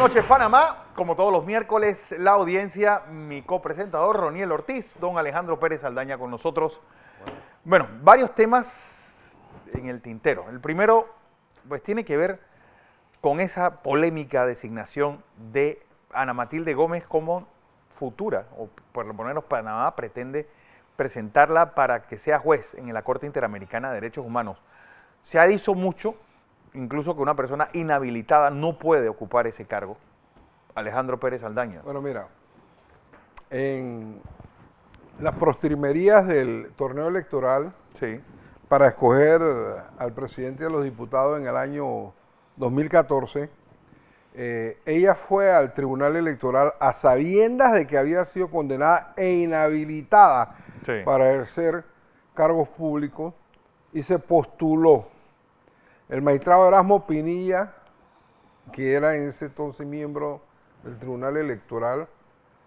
noches, Panamá. Como todos los miércoles, la audiencia, mi copresentador Roniel Ortiz, don Alejandro Pérez Aldaña con nosotros. Bueno, varios temas en el tintero. El primero, pues tiene que ver con esa polémica designación de Ana Matilde Gómez como futura, o por lo menos Panamá pretende presentarla para que sea juez en la Corte Interamericana de Derechos Humanos. Se ha dicho mucho, incluso que una persona inhabilitada no puede ocupar ese cargo. Alejandro Pérez Aldaña. Bueno, mira, en las postrimerías del torneo electoral, Sí. para escoger al presidente de los diputados en el año 2014, ella fue al tribunal electoral a sabiendas de que había sido condenada e inhabilitada para ejercer cargos públicos y se postuló. El magistrado Erasmo Pinilla, que era en ese entonces miembro del tribunal electoral,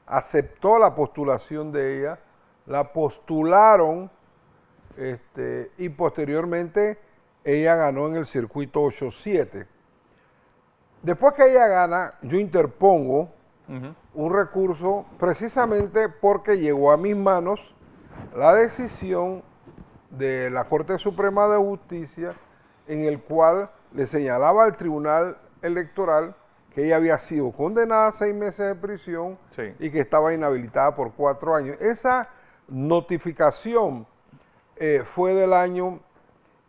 aceptó la postulación de ella, la postularon y posteriormente ella ganó en el circuito 8-7. Después que ella gana, yo interpongo un recurso precisamente porque llegó a mis manos la decisión de la Corte Suprema de Justicia en el cual le señalaba al Tribunal Electoral que ella había sido condenada a 6 meses de prisión y que estaba inhabilitada por 4 años. Esa notificación fue del año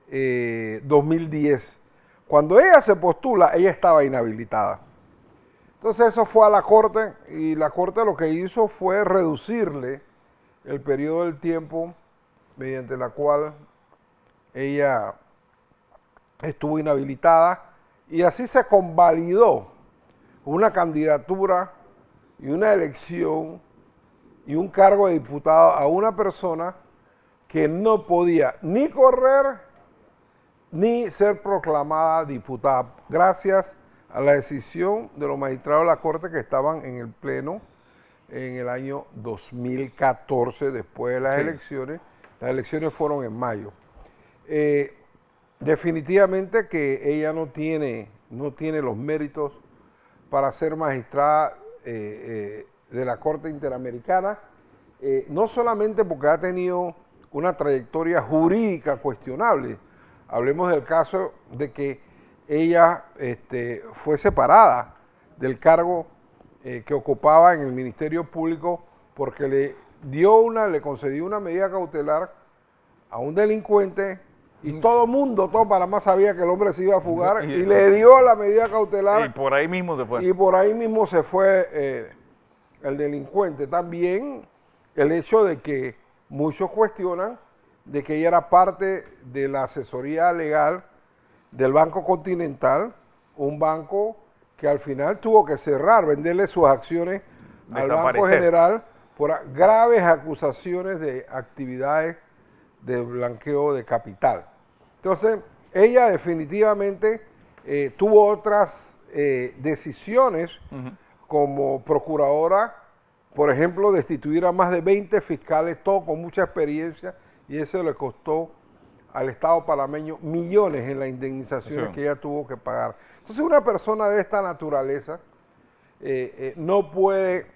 2010. Cuando ella se postula, ella estaba inhabilitada. Entonces eso fue a la Corte y la Corte lo que hizo fue reducirle el periodo del tiempo mediante la cual ella estuvo inhabilitada y así se convalidó una candidatura y una elección y un cargo de diputado a una persona que no podía ni correr ni ser proclamada diputada, gracias a la decisión de los magistrados de la Corte que estaban en el Pleno en el año 2014, después de las elecciones. Las elecciones fueron en mayo. Definitivamente que ella no tiene los méritos para ser magistrada de la Corte Interamericana, no solamente porque ha tenido una trayectoria jurídica cuestionable. Hablemos del caso de que ella fue separada del cargo que ocupaba en el Ministerio Público porque le concedió una medida cautelar a un delincuente y todo Panamá sabía que el hombre se iba a fugar y le dio la medida cautelar. Y por ahí mismo se fue. Y por ahí mismo se fue el delincuente. También el hecho de que muchos cuestionan de que ella era parte de la asesoría legal del Banco Continental, un banco que al final tuvo que cerrar, venderle sus acciones al Banco General por graves acusaciones de actividades de blanqueo de capital. Entonces, ella definitivamente tuvo otras decisiones como procuradora, por ejemplo, destituir a más de 20 fiscales, todo con mucha experiencia, y eso le costó al Estado panameño millones en las indemnizaciones que ella tuvo que pagar. Entonces, una persona de esta naturaleza no puede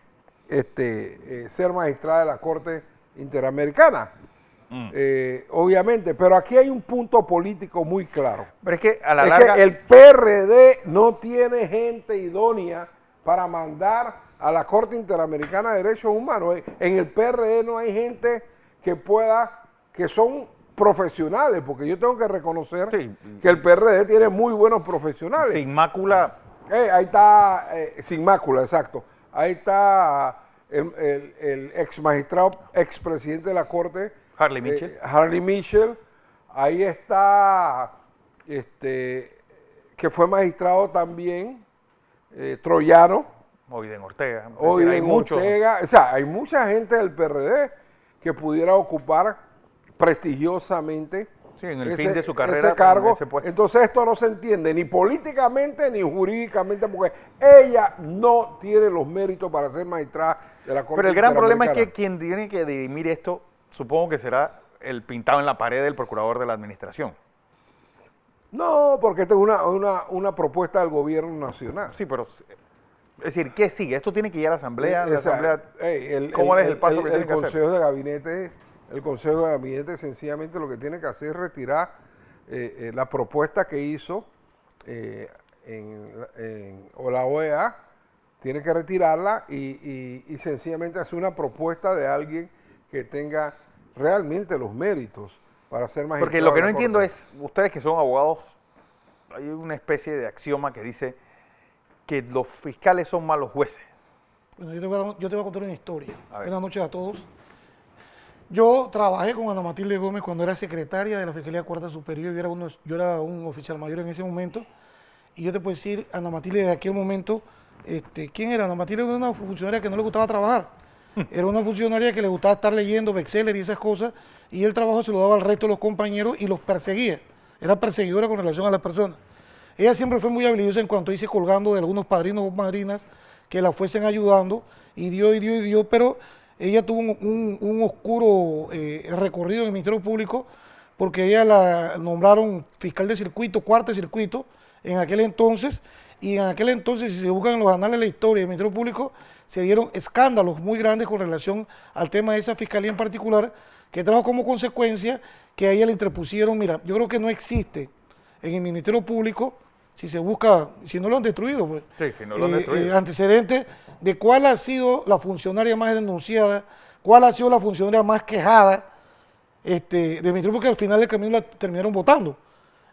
ser magistrada de la Corte Interamericana. Obviamente, pero aquí hay un punto político muy claro. Pero es que a la larga que el PRD no tiene gente idónea para mandar a la Corte Interamericana de Derechos Humanos. En el PRD no hay gente que son profesionales, porque yo tengo que reconocer que el PRD tiene muy buenos profesionales. Sin mácula. Ahí está, sin mácula, exacto. Ahí está el ex magistrado, ex presidente de la Corte, Harley Mitchell. Harley Mitchell. Ahí está, que fue magistrado también, Troyano. Oiden Ortega. Hay Ortega. O sea, hay mucha gente del PRD que pudiera ocupar prestigiosamente en el fin de su carrera ese cargo. Ese puesto. Entonces esto no se entiende ni políticamente ni jurídicamente porque ella no tiene los méritos para ser magistrada de la Corte. Pero el gran problema es que quien tiene que dirimir esto, supongo que será el pintado en la pared del procurador de la administración. No, porque esta es una propuesta del gobierno nacional. Sí, pero Es decir, ¿qué sigue? Esto tiene que ir a la asamblea. ¿Cómo es el paso que tiene que hacer? El Consejo de Gabinete sencillamente lo que tiene que hacer es retirar la propuesta que hizo o la OEA, tiene que retirarla y sencillamente hacer una propuesta de alguien que tenga realmente los méritos para ser magistrado. Porque lo que no entiendo es, ustedes que son abogados, hay una especie de axioma que dice que los fiscales son malos jueces. Bueno, yo te voy a contar una historia. Buenas noches a todos. Yo trabajé con Ana Matilde Gómez cuando era secretaria de la Fiscalía Cuarta Superior. Yo era un oficial mayor en ese momento. Y yo te puedo decir, Ana Matilde, de aquel momento, ¿quién era? Ana Matilde era una funcionaria que no le gustaba trabajar. Era una funcionaria que le gustaba estar leyendo bestseller y esas cosas. Y el trabajo se lo daba al resto de los compañeros y los perseguía. Era perseguidora con relación a las personas. Ella siempre fue muy habilidosa en cuanto a irse colgando de algunos padrinos o madrinas que la fuesen ayudando. Y dio, pero ella tuvo un oscuro recorrido en el Ministerio Público porque ella la nombraron fiscal de circuito, cuarto circuito, en aquel entonces, y en aquel entonces, si se buscan en los anales de la historia del Ministerio Público, se dieron escándalos muy grandes con relación al tema de esa fiscalía en particular, que trajo como consecuencia que a ella le interpusieron, mira, yo creo que no existe en el Ministerio Público, si se busca, si no lo han destruido, pues, sí, si no lo han destruido. Antecedentes de cuál ha sido la funcionaria más denunciada, cuál ha sido la funcionaria más quejada del Ministerio Público, que al final del camino la terminaron votando.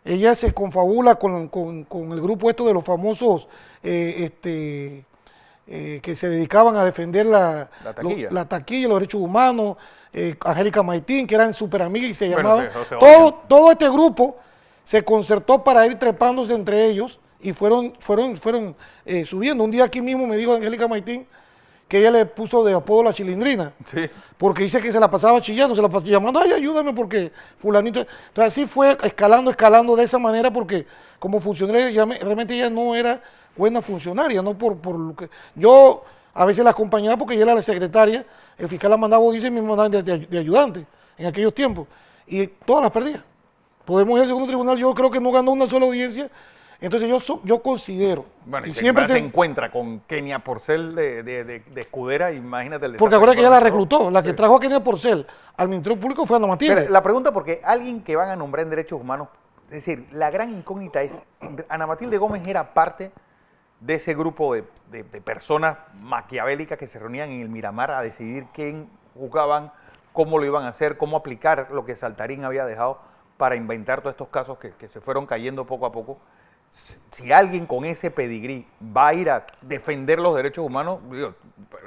Ella se confabula con el grupo de los famosos que se dedicaban a defender la taquilla, los derechos humanos, Angélica Maitín, que eran súper amigas y se llamaban. Todo este grupo se concertó para ir trepándose entre ellos y fueron subiendo. Un día aquí mismo me dijo Angélica Maitín que ella le puso de apodo la Chilindrina, sí, porque dice que se la pasaba chillando, se la pasaba llamando, ay, ayúdame porque fulanito. Entonces así fue escalando de esa manera, porque como funcionaria realmente ella no era buena funcionaria, no por lo que yo a veces la acompañaba porque ella era la secretaria, el fiscal la mandaba, dice, me mandaban de ayudante en aquellos tiempos, y todas las perdía. Podemos ir al segundo tribunal, yo creo que no ganó una sola audiencia. Entonces yo considero... Bueno, y siempre se encuentra con Kenia Porcel de escudera, imagínate. Porque acuérdate que ella la reclutó, la que trajo a Kenia Porcel al Ministerio Público fue Ana Matilde. Pero la pregunta, porque alguien que van a nombrar en derechos humanos, es decir, la gran incógnita es, Ana Matilde Gómez era parte de ese grupo de personas maquiavélicas que se reunían en el Miramar a decidir quién juzgaban, cómo lo iban a hacer, cómo aplicar lo que Saltarín había dejado para inventar todos estos casos que se fueron cayendo poco a poco. Si alguien con ese pedigrí va a ir a defender los derechos humanos, digo,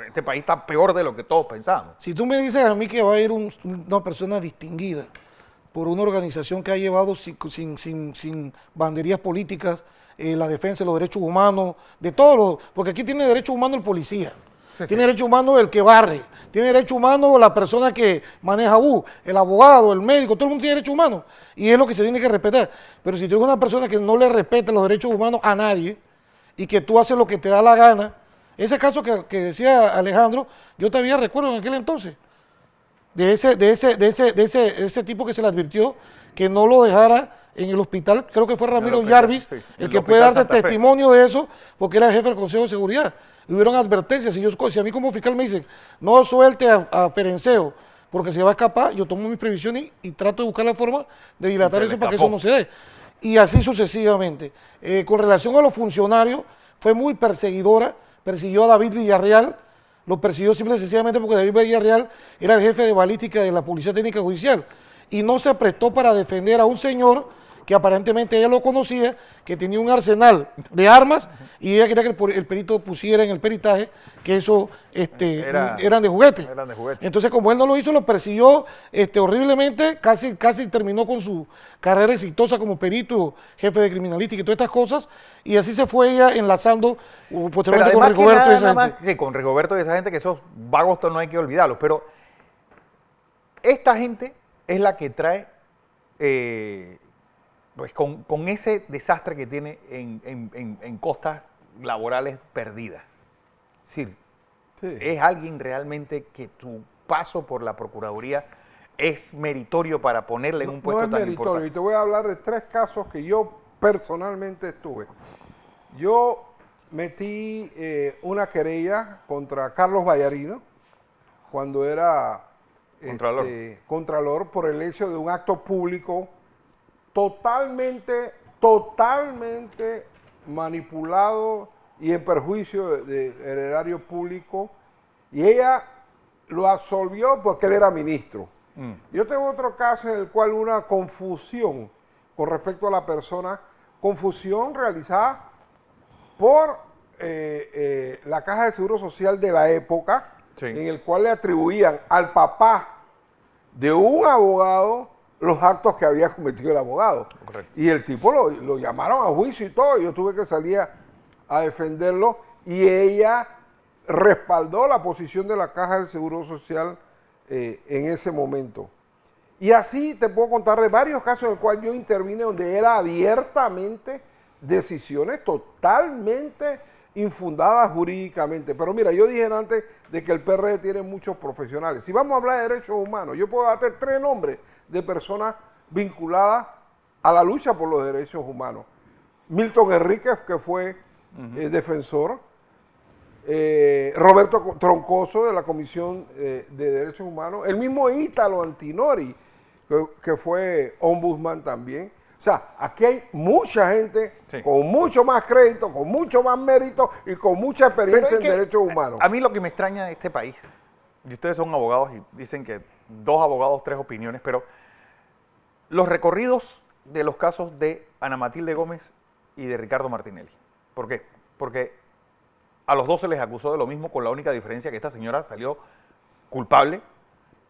este país está peor de lo que todos pensábamos. Si tú me dices a mí que va a ir una persona distinguida por una organización que ha llevado sin banderías políticas la defensa de los derechos humanos, de todos porque aquí tiene derechos humanos el policía, tiene derecho humano el que barre, tiene derecho humano la persona que maneja el abogado, el médico, todo el mundo tiene derecho humano y es lo que se tiene que respetar. Pero si tú eres una persona que no le respeta los derechos humanos a nadie y que tú haces lo que te da la gana, ese caso que decía Alejandro, yo todavía recuerdo en aquel entonces, de ese tipo que se le advirtió que no lo dejara en el hospital, creo que fue Ramiro Yarvis, sí, el que puede darte testimonio de eso, porque era el jefe del Consejo de Seguridad. Hubieron advertencias, si a mí como fiscal me dicen, no suelte a Perenceo, porque se va a escapar, yo tomo mis previsiones y trato de buscar la forma de dilatar eso para que eso no se dé. Y así sucesivamente. Con relación a los funcionarios, fue muy perseguidora, persiguió a David Villarreal, lo persiguió simple y sencillamente porque David Villarreal era el jefe de balística de la Policía Técnica Judicial y no se prestó para defender a un señor que aparentemente ella lo conocía, que tenía un arsenal de armas y ella quería que el perito pusiera en el peritaje que eso eran de juguete. Entonces, como él no lo hizo, lo persiguió horriblemente, casi terminó con su carrera exitosa como perito, jefe de criminalística y todas estas cosas, y así se fue ella enlazando posteriormente con Rigoberto y esa gente. Sí, con Rigoberto y esa gente, que esos vagos no hay que olvidarlos, pero esta gente es la que trae... pues con ese desastre que tiene en costas laborales perdidas. Sí. Es alguien realmente que tu paso por la Procuraduría es meritorio para ponerle en un puesto tan importante. Y te voy a hablar de 3 casos que yo personalmente estuve. Yo metí una querella contra Carlos Vallarino cuando era Contralor. contralor por el hecho de un acto público totalmente manipulado y en perjuicio del erario público, y ella lo absolvió porque él era ministro. Yo tengo otro caso en el cual una confusión con respecto a la persona, confusión realizada por la Caja de Seguro Social de la época, Sí. en el cual le atribuían al papá de un abogado los actos que había cometido el abogado. Correcto. Y el tipo lo llamaron a juicio y todo, yo tuve que salir a defenderlo, y ella respaldó la posición de la Caja del Seguro Social en ese momento. Y así te puedo contar de varios casos en los cuales yo intervine donde era abiertamente decisiones totalmente infundadas jurídicamente. Pero mira, yo dije antes de que el PRD tiene muchos profesionales. Si vamos a hablar de derechos humanos, yo puedo darte 3 nombres de personas vinculadas a la lucha por los derechos humanos. Milton Enríquez, que fue defensor, Roberto Troncoso, de la Comisión de Derechos Humanos, el mismo Ítalo Antinori, que fue ombudsman también. O sea, aquí hay mucha gente Sí. con mucho más crédito, con mucho más mérito y con mucha experiencia Pero es en que derechos humanos. A mí lo que me extraña de este país, y ustedes son abogados y dicen que 2 abogados, 3 opiniones, pero los recorridos de los casos de Ana Matilde Gómez y de Ricardo Martinelli. ¿Por qué? Porque a los 2 se les acusó de lo mismo, con la única diferencia que esta señora salió culpable,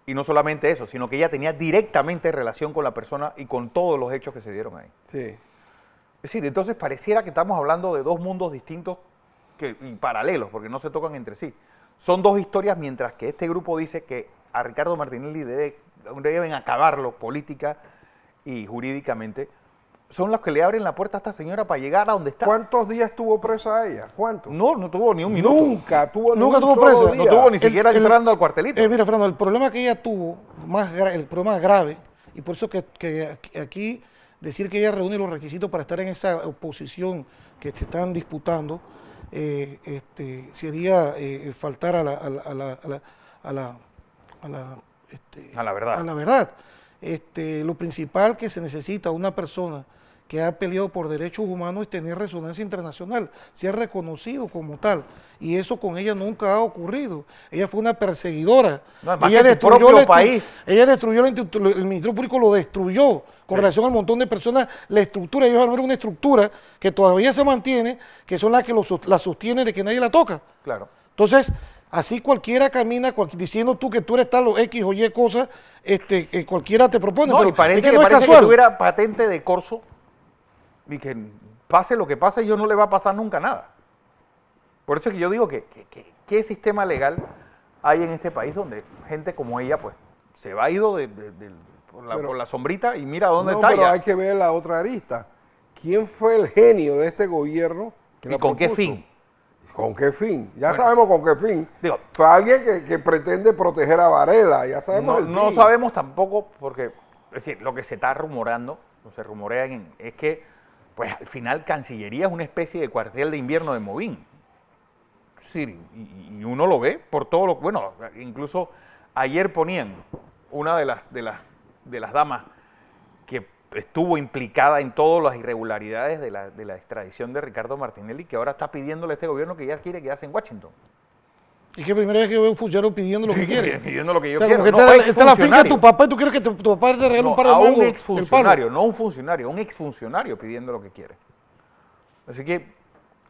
y no solamente eso, sino que ella tenía directamente relación con la persona y con todos los hechos que se dieron ahí. Sí. Es decir, entonces pareciera que estamos hablando de 2 mundos distintos y paralelos, porque no se tocan entre sí. Son 2 historias, mientras que este grupo dice que a Ricardo Martinelli deben acabarlo política y jurídicamente. Son los que le abren la puerta a esta señora para llegar a donde está. ¿Cuántos días estuvo presa ella? ¿Cuántos? No tuvo ni un minuto. Nunca tuvo Nunca ni un tuvo solo presa. día. No tuvo ni siquiera el- entrando al cuartelito. Mira, Fernando, el problema que ella tuvo, el problema grave, y por eso que aquí decir que ella reúne los requisitos para estar en esa oposición que se están disputando, sería faltar a la verdad. a la verdad. Lo principal que se necesita una persona que ha peleado por derechos humanos es tener resonancia internacional, ser reconocido como tal. Y eso con ella nunca ha ocurrido. Ella fue una perseguidora. No, además Ella que tu propio país. Ella destruyó el Ministerio Público, lo destruyó con relación al montón de personas. La estructura, ellos armaron una estructura que todavía se mantiene, que son las que la sostienen de que nadie la toca. Claro. Entonces, así cualquiera camina diciendo tú que tú eres tal o X o Y cosas, cualquiera te propone. No, pero y parece, es que que, no es parece que casual. tuviera patente de corso y que pase lo que pase, yo no le va a pasar nunca nada. Por eso es que yo digo que ¿qué sistema legal hay en este país donde gente como ella pues se va ido por la sombrita y mira dónde No, está pero ya? hay que ver la otra arista. ¿Quién fue el genio de este gobierno? que ¿Y la con qué propuso? fin? ¿Con qué fin? Ya Bueno, sabemos con qué fin. digo, Fue alguien que pretende proteger a Varela, ya sabemos el No fin. sabemos tampoco, porque es decir, lo que se está rumorando, o se rumorea es que pues al final Cancillería es una especie de cuartel de invierno de Movín. Sí, y uno lo ve por todo lo... Bueno, incluso ayer ponían una de las damas que estuvo implicada en todas las irregularidades de la extradición de Ricardo Martinelli, que ahora está pidiéndole a este gobierno que ya quiere quedarse en Washington. Y que primera vez que veo un funcionario pidiendo lo que quiere. Pidiendo lo que yo O sea, quiero. como que No, está la finca de tu exfuncionario. papá y tú quieres que tu papá te regale No, un par de a mangos. un del exfuncionario, palo. no un funcionario, un exfuncionario pidiendo lo que quiere. Así que,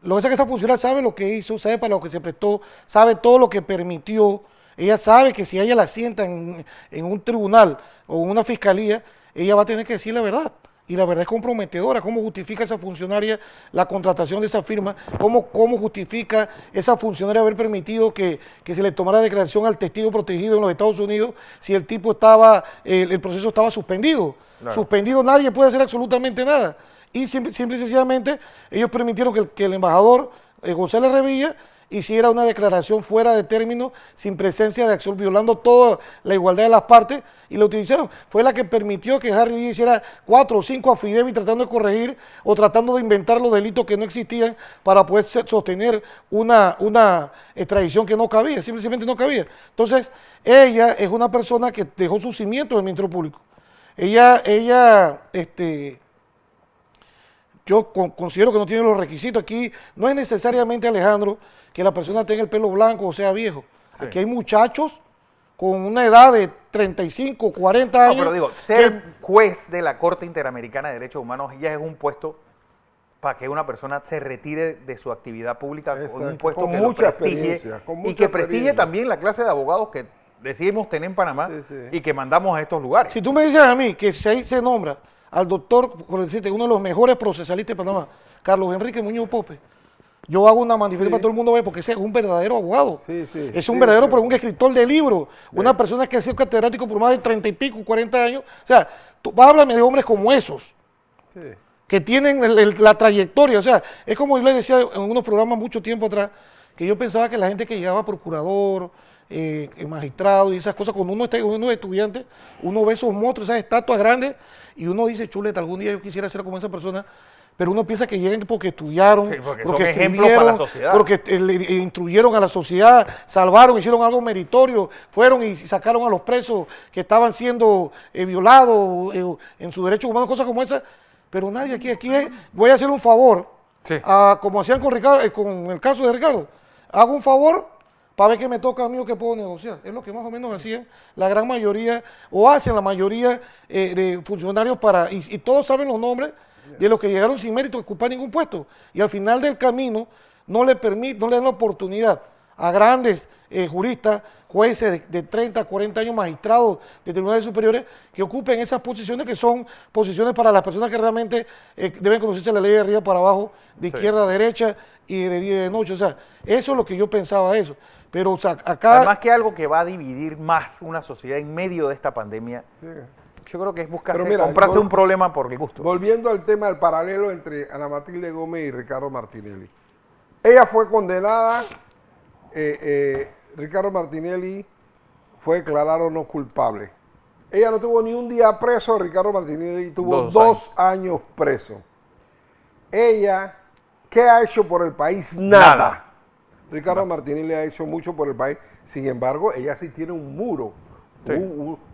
Lo que pasa es que esa funcionaria sabe lo que hizo, sabe para lo que se prestó, sabe todo lo que permitió. Ella sabe que si ella la sienta en un tribunal o en una fiscalía, ella va a tener que decir la verdad. Y la verdad es comprometedora. ¿Cómo justifica esa funcionaria la contratación de esa firma? ¿Cómo justifica esa funcionaria haber permitido que se le tomara declaración al testigo protegido en los Estados Unidos si el tipo estaba, el proceso estaba suspendido? Claro. Suspendido, nadie puede hacer absolutamente nada. Y simple y sencillamente ellos permitieron que el embajador González Revilla hiciera una declaración fuera de término, sin presencia de acción, violando toda la igualdad de las partes, y la utilizaron. Fue la que permitió que Harry Díaz hiciera 4 o 5 affidavits tratando de corregir o tratando de inventar los delitos que no existían para poder sostener una extradición que no cabía, simplemente no cabía. Entonces, ella es una persona que dejó sus cimientos en el Ministerio Público. Yo considero que no tiene los requisitos. Aquí no es necesariamente, Alejandro, que la persona tenga el pelo blanco o sea viejo. Sí. Aquí hay muchachos con una edad de 35, 40 años. No, pero digo, ser juez de la Corte Interamericana de Derechos Humanos ya es un puesto para que una persona se retire de su actividad pública. Exacto. Con un puesto con que mucha lo prestige y que prestige también la clase de abogados que decidimos tener en Panamá, y que mandamos a estos lugares. Si tú me dices a mí que se nombra al doctor, por decirte, uno de los mejores procesalistas de Panamá, Carlos Enrique Muñoz Pope, yo hago una manifestación para todo el mundo ver, porque ese es un verdadero abogado. Es un verdadero, pero un escritor de libros, una persona que ha sido catedrático por más de 30 y pico, 40 años. O sea, tú háblame de hombres como esos, que tienen la trayectoria. O sea, es como yo le decía en unos programas mucho tiempo atrás, que yo pensaba que la gente que llegaba a procurador, magistrado y esas cosas, cuando uno es estudiante, uno ve esos monstruos, esas estatuas grandes, y uno dice, chuleta, algún día yo quisiera ser como esa persona, pero uno piensa que llegan porque estudiaron, porque son ejemplos para la sociedad, porque le instruyeron a la sociedad, salvaron, hicieron algo meritorio, fueron y sacaron a los presos que estaban siendo violados en sus derechos humanos, cosas como esas, pero nadie aquí voy a hacer un favor, como hacían con Ricardo, con el caso de Ricardo, hago un favor para ver qué me toca a mí o qué puedo negociar. Es lo que más o menos hacían la gran mayoría, o hacen la mayoría de funcionarios y todos saben los nombres de los que llegaron sin mérito a ocupar ningún puesto. Y al final del camino no le dan la oportunidad a grandes juristas, jueces de 30, 40 años, magistrados de tribunales superiores, que ocupen esas posiciones que son posiciones para las personas que realmente deben conocerse la ley de arriba para abajo, de izquierda a derecha y de día y de noche. O sea, eso es lo que yo pensaba eso. Pero o sea, acá... Además que algo que va a dividir más una sociedad en medio de esta pandemia, yo creo que es comprarse un problema por el gusto. Volviendo al tema del paralelo entre Ana Matilde Gómez y Ricardo Martinelli. Ella fue condenada, Ricardo Martinelli fue declarado no culpable. Ella no tuvo ni un día preso, Ricardo Martinelli tuvo 2 años preso. Ella, ¿qué ha hecho por el país? Nada. Ricardo Martinelli ha hecho mucho por el país, sin embargo, ella sí tiene un muro,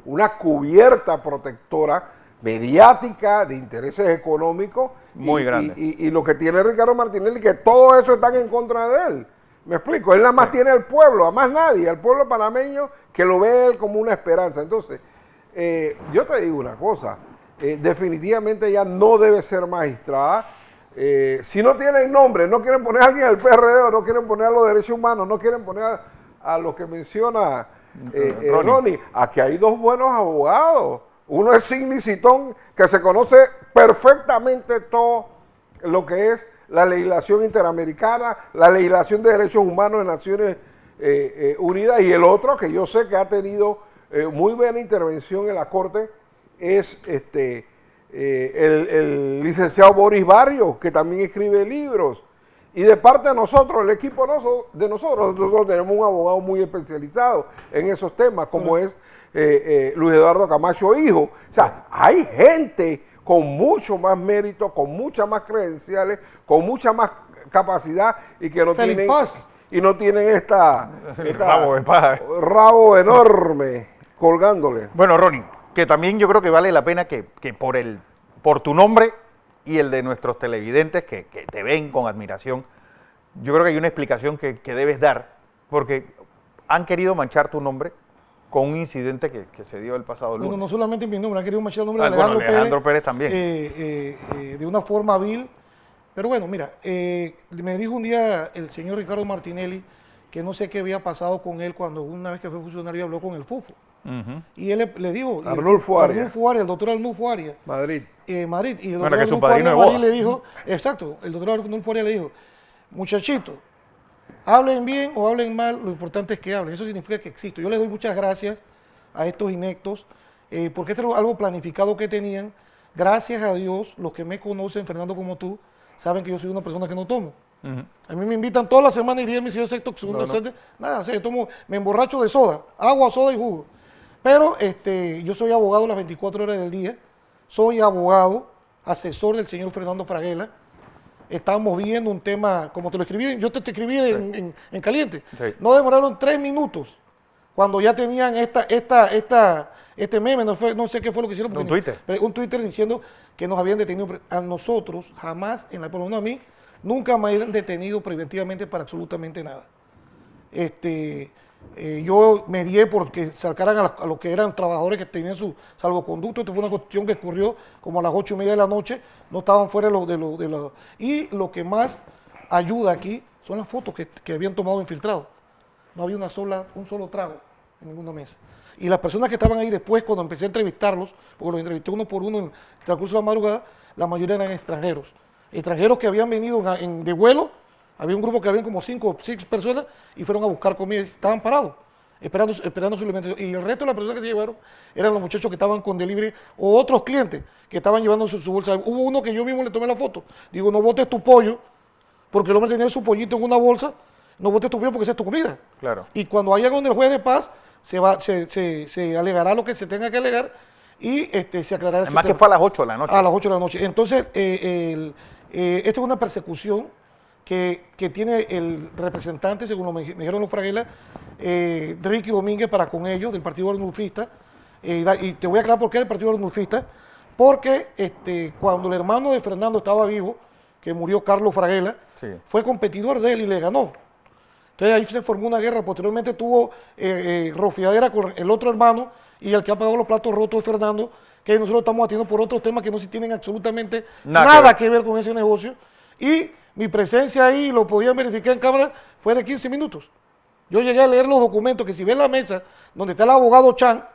una cubierta protectora mediática de intereses económicos muy grande. Y lo que tiene Ricardo Martinelli, que todo eso están en contra de él. Me explico, él nada más tiene al pueblo, a más nadie, al pueblo panameño que lo ve él como una esperanza. Entonces, yo te digo una cosa, definitivamente ella no debe ser magistrada. Si no tienen nombre, no quieren poner a alguien del PRD, no quieren poner a los derechos humanos, no quieren poner a los que menciona Ronnie. Aquí hay 2 buenos abogados. Uno es Sidney Citón, que se conoce perfectamente todo lo que es la legislación interamericana, la legislación de derechos humanos de Naciones Unidas, y el otro, que yo sé que ha tenido muy buena intervención en la Corte, es el licenciado Boris Barrios, que también escribe libros. Y de parte de nosotros, el equipo de nosotros tenemos un abogado muy especializado en esos temas, como es Luis Eduardo Camacho Hijo. O sea, hay gente con mucho más mérito, con muchas más credenciales, con mucha más capacidad, y que no tienen esta rabo enorme colgándole. Bueno, Ronnie, que también yo creo que vale la pena que por tu nombre y el de nuestros televidentes que te ven con admiración, yo creo que hay una explicación que debes dar, porque han querido manchar tu nombre con un incidente que se dio el pasado lunes. Bueno, no solamente mi nombre, han querido manchar el nombre de Alejandro Pérez también. De una forma vil. Pero bueno, mira, me dijo un día el señor Ricardo Martinelli que no sé qué había pasado con él cuando una vez que fue funcionario habló con el FUFO. Y él le dijo, Arnulfo Arias, el doctor Arnulfo Arias, Madrid. Y el doctor bueno, que su padrino de boda. Le dijo, exacto, el doctor Arnulfo Arias le dijo, muchachitos, hablen bien o hablen mal, lo importante es que hablen. Eso significa que existo. Yo les doy muchas gracias a estos inectos, porque esto es algo planificado que tenían. Gracias a Dios, los que me conocen, Fernando, como tú, saben que yo soy una persona que no tomo. A mí me invitan toda la semana y día mi señor sexto, segundo, nada, o sea, yo tomo, me emborracho de soda, agua, soda y jugo. Pero yo soy abogado las 24 horas del día, soy abogado, asesor del señor Fernando Fraguela. Estamos viendo un tema, como te lo escribí, yo te escribí en caliente. Sí. No demoraron 3 minutos cuando ya tenían este meme, no sé qué fue lo que hicieron. Un Twitter. Un Twitter diciendo que nos habían detenido. A nosotros, jamás, por lo menos a mí, nunca me habían detenido preventivamente para absolutamente nada. Yo medié porque sacaran a los que eran trabajadores que tenían su salvoconducto. Esto fue una cuestión que ocurrió como a las 8:30 de la noche, no estaban fuera de los. Y lo que más ayuda aquí son las fotos que habían tomado infiltrados. No había un solo trago en ninguna mesa. Y las personas que estaban ahí después, cuando empecé a entrevistarlos, porque los entrevisté uno por uno en el transcurso de la madrugada, la mayoría eran extranjeros. Extranjeros que habían venido de vuelo. Había un grupo que habían como 5 o 6 personas y fueron a buscar comida. Estaban parados, esperando su alimentación. Y el resto de las personas que se llevaron eran los muchachos que estaban con delivery o otros clientes que estaban llevando su bolsa. Hubo uno que yo mismo le tomé la foto. Digo, no botes tu pollo, porque el hombre tenía su pollito en una bolsa. No botes tu pollo porque esa es tu comida. Claro. Y cuando vayan donde el juez de paz, se alegará lo que se tenga que alegar y se aclarará. Además que fue a las 8 de la noche. A las 8 de la noche. Entonces, esto es una persecución que tiene el representante, según me dijeron los Fraguela, Ricky Domínguez, para con ellos, del Partido Arnulfista. Y te voy a aclarar por qué del Partido Arnulfista. Porque cuando el hermano de Fernando estaba vivo, que murió Carlos Fraguela, Sí. fue competidor de él y le ganó. Entonces ahí se formó una guerra. Posteriormente tuvo rofiadera con el otro hermano, y el que ha pagado los platos rotos es Fernando, que nosotros estamos atiendo por otros temas que no tienen absolutamente nada que ver con ese negocio. Y mi presencia ahí, lo podían verificar en cámara, fue de 15 minutos. Yo llegué a leer los documentos, que si ven la mesa donde está el abogado Chan,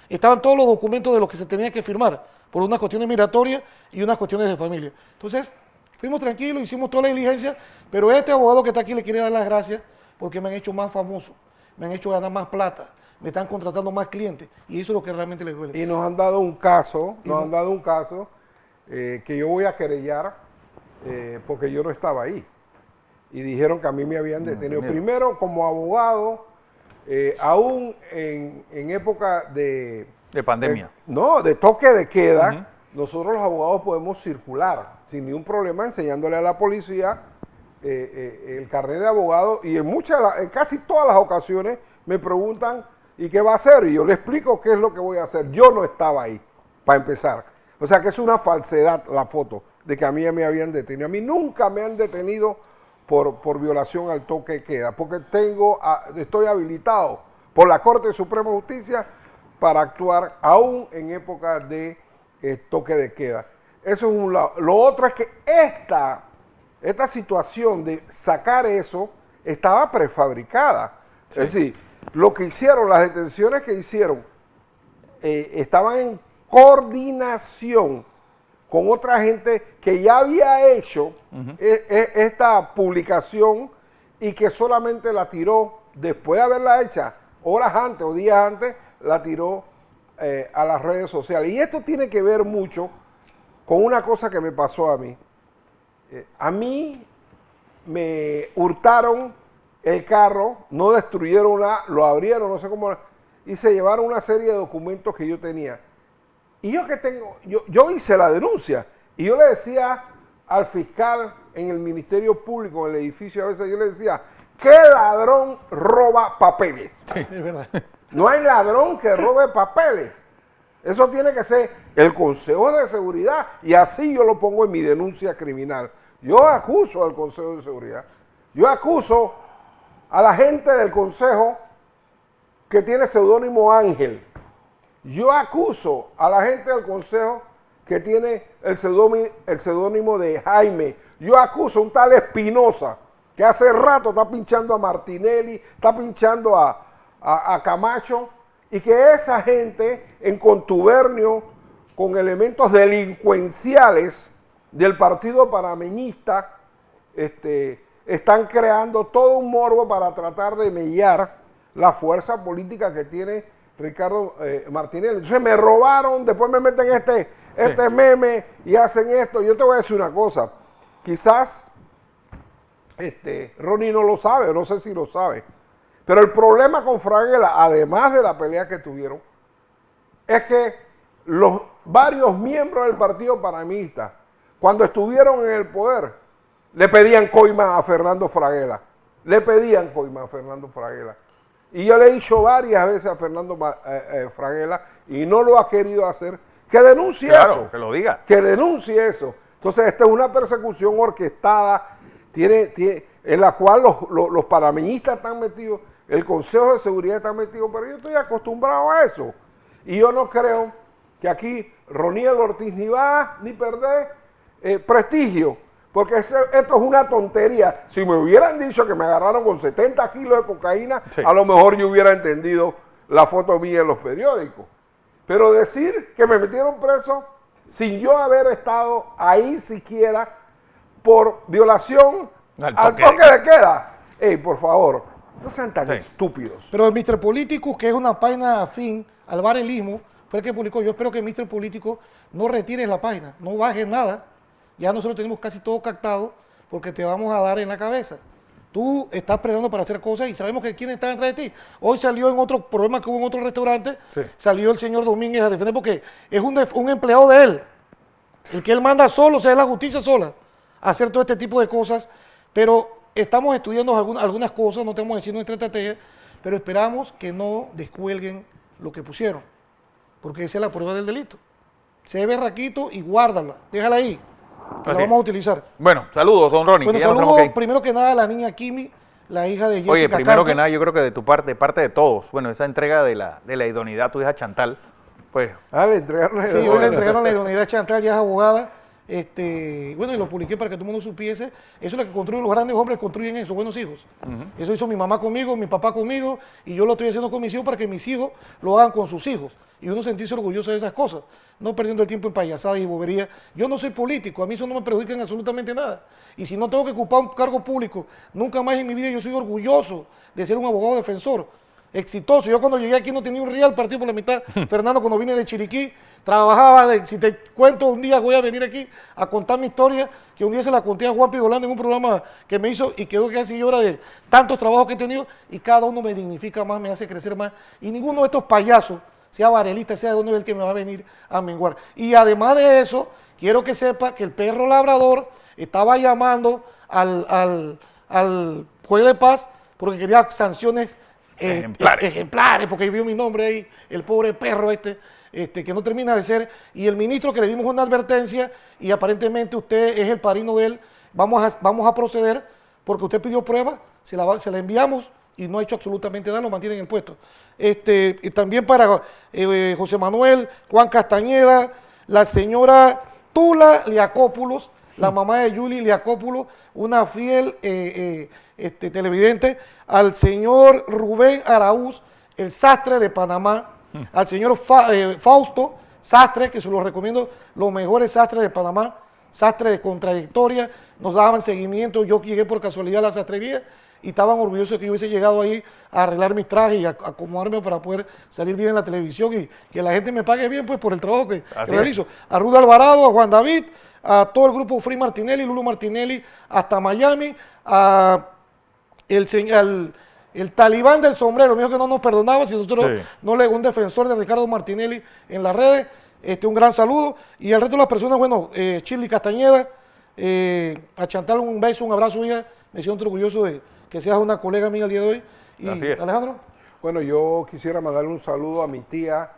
estaban todos los documentos de los que se tenía que firmar, por unas cuestiones migratorias y unas cuestiones de familia. Entonces, fuimos tranquilos, hicimos toda la diligencia, pero este abogado que está aquí le quiere dar las gracias porque me han hecho más famoso, me han hecho ganar más plata, me están contratando más clientes, y eso es lo que realmente les duele. Y nos han dado un caso, que yo voy a querellar porque yo no estaba ahí. Y dijeron que a mí me habían detenido. Primero, como abogado, aún en época de pandemia. de toque de queda, nosotros los abogados podemos circular sin ningún problema, enseñándole a la policía el carnet de abogado, y en casi todas las ocasiones me preguntan, ¿y qué va a hacer? Y yo le explico qué es lo que voy a hacer. Yo no estaba ahí, para empezar. O sea que es una falsedad la foto de que a mí me habían detenido. A mí nunca me han detenido por violación al toque de queda, porque estoy habilitado por la Corte Suprema de Justicia para actuar aún en época de toque de queda. Eso es un lado. Lo otro es que esta situación de sacar eso estaba prefabricada. Sí. Es decir, lo que hicieron, las detenciones que hicieron, estaban en coordinación con otra gente que ya había hecho esta publicación y que solamente la tiró, después de haberla hecha horas antes o días antes, la tiró a las redes sociales. Y esto tiene que ver mucho con una cosa que me pasó a mí. A mí me hurtaron el carro, no destruyeron lo abrieron, no sé cómo, y se llevaron una serie de documentos que yo tenía. Y yo hice la denuncia, y yo le decía al fiscal en el Ministerio Público, en el edificio, a veces yo le decía, ¿qué ladrón roba papeles? Sí, es verdad. No hay ladrón que robe papeles. Eso tiene que ser el Consejo de Seguridad, y así yo lo pongo en mi denuncia criminal. Yo acuso al Consejo de Seguridad. Yo acuso a la gente del Consejo que tiene seudónimo Ángel. Yo acuso a la gente del Consejo que tiene el seudónimo de Jaime. Yo acuso a un tal Espinosa que hace rato está pinchando a Martinelli, está pinchando a Camacho, y que esa gente, en contubernio con elementos delincuenciales del Partido Panameñista, están creando todo un morbo para tratar de mellar la fuerza política que tiene Ricardo Martinelli. Entonces me robaron, después me meten este meme y hacen esto. Yo te voy a decir una cosa, quizás Ronnie no lo sabe, no sé si lo sabe. Pero el problema con Fraguela, además de la pelea que tuvieron, es que los varios miembros del Partido Panameñista, cuando estuvieron en el poder, le pedían coima a Fernando Fraguela. Le pedían coima a Fernando Fraguela. Y yo le he dicho varias veces a Fernando Fraguela, y no lo ha querido hacer, que denuncie eso. Que lo diga. Que denuncie eso. Entonces, esta es una persecución orquestada, en la cual los panameñistas están metidos, el Consejo de Seguridad está metido, pero yo estoy acostumbrado a eso. Y yo no creo que aquí Roniel Ortiz ni va ni perder prestigio, porque esto es una tontería. Si me hubieran dicho que me agarraron con 70 kilos de cocaína, sí, a lo mejor yo hubiera entendido la foto mía en los periódicos. Pero decir que me metieron preso sin yo haber estado ahí siquiera por violación al toque de queda. Ey, por favor, no sean tan estúpidos. Pero el Mr. Político, que es una página afín al barelismo, fue el que publicó. Yo espero que Mr. Político no retires la página, no bajes nada. Ya nosotros tenemos casi todo captado porque te vamos a dar en la cabeza. Tú estás preparando para hacer cosas y sabemos que quién está detrás de ti. Hoy salió en otro programa que hubo en otro restaurante, salió el señor Domínguez a defender porque es un empleado de él. El que él manda solo, o sea, es la justicia sola, a hacer todo este tipo de cosas. Pero estamos estudiando algunas cosas, no tenemos que decir nuestra estrategia, pero esperamos que no descuelguen lo que pusieron, porque esa es la prueba del delito. Se ve berraquito y guárdala, déjala ahí, que la vamos a utilizar. Bueno, saludos, don Ronnie. Bueno, saludos primero que nada a la niña Kimi, la hija de Jessica. Oye, primero que nada, yo creo que de tu parte, de todos, bueno, esa entrega de la idoneidad a tu hija Chantal, pues... le entregaron la idoneidad. Sí, hoy le entregaron la idoneidad a Chantal, ya es abogada. Bueno, y lo publiqué para que todo el mundo supiese. Eso es lo que construyen los grandes hombres, construyen eso, buenos hijos. Eso hizo mi mamá conmigo, mi papá conmigo, y yo lo estoy haciendo con mis hijos para que mis hijos lo hagan con sus hijos. Y uno sentirse orgulloso de esas cosas, no perdiendo el tiempo en payasadas y boberías. Yo no soy político, a mí eso no me perjudica en absolutamente nada. Y si no tengo que ocupar un cargo público, nunca más en mi vida yo soy orgulloso de ser un abogado defensor. Exitoso. Yo cuando llegué aquí no tenía un real, partido por la mitad. Fernando, cuando vine de Chiriquí, trabajaba, si te cuento un día voy a venir aquí a contar mi historia, que un día se la conté a Juan Pidolán en un programa que me hizo y quedó casi llora de tantos trabajos que he tenido y cada uno me dignifica más, me hace crecer más y ninguno de estos payasos, sea varelista, sea de uno, es el que me va a venir a menguar. Y además de eso, quiero que sepa que el perro labrador estaba llamando al juez de paz porque quería sanciones ejemplares, porque vio mi nombre ahí, el pobre perro que no termina de ser, y el ministro que le dimos una advertencia, y aparentemente usted es el padrino de él, vamos a proceder, porque usted pidió prueba, se la enviamos, y no ha hecho absolutamente nada, lo mantiene en el puesto. Y también para José Manuel, Juan Castañeda, la señora Tula Liacópulos, la mamá de Yuli Liacópulos, una fiel televidente, al señor Rubén Araúz, el sastre de Panamá, al señor Fausto Sastre, que se los recomiendo, los mejores sastres de Panamá, sastre de contradictoria, nos daban seguimiento, yo llegué por casualidad a la sastrería y estaban orgullosos de que yo hubiese llegado ahí a arreglar mis trajes y a acomodarme para poder salir bien en la televisión y que la gente me pague bien pues por el trabajo que realizo. A Rudy Alvarado, a Juan David, a todo el grupo Free Martinelli, Lulu Martinelli, hasta Miami, a el talibán del sombrero, me dijo que no nos perdonaba si nosotros no le un defensor de Ricardo Martinelli en las redes, un gran saludo, y al resto de las personas, bueno, Chili Castañeda, a Chantal un beso, un abrazo, hija, me siento orgulloso de que seas una colega mía el día de hoy. Y Alejandro. Bueno, yo quisiera mandarle un saludo a mi tía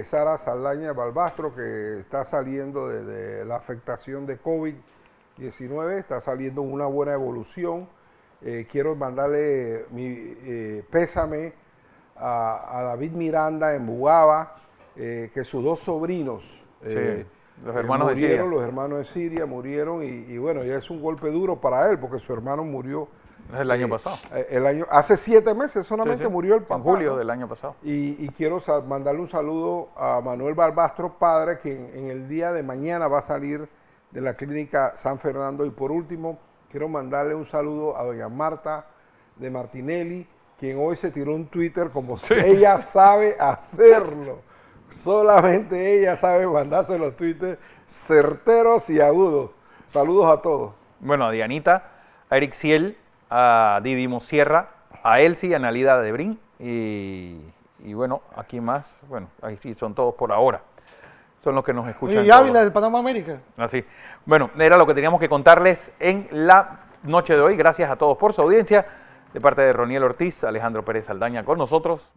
Sara Saldaña Balbastro, que está saliendo de la afectación de COVID-19, está saliendo en una buena evolución. Quiero mandarle mi pésame a David Miranda en Bugaba, que sus dos sobrinos, los hermanos murieron, de Siria. Los hermanos de Siria murieron y bueno, ya es un golpe duro para él porque su hermano murió. El año pasado. Hace 7 meses solamente murió el papá. En julio del año pasado. Y quiero mandarle un saludo a Manuel Balbastro, padre, que en el día de mañana va a salir de la clínica San Fernando. Y por último, quiero mandarle un saludo a doña Marta de Martinelli, quien hoy se tiró un Twitter como si ella sabe hacerlo. Solamente ella sabe mandarse los tweets certeros y agudos. Saludos a todos. Bueno, a Dianita, a Eric Ciel, a Didimo Sierra, a Elsie, a Analida Debrín y bueno, aquí más, bueno, ahí sí son todos por ahora. Son los que nos escuchan. Y Ávila del Panamá América. Así. Bueno, era lo que teníamos que contarles en la noche de hoy. Gracias a todos por su audiencia. De parte de Roniel Ortiz, Alejandro Pérez Saldaña con nosotros.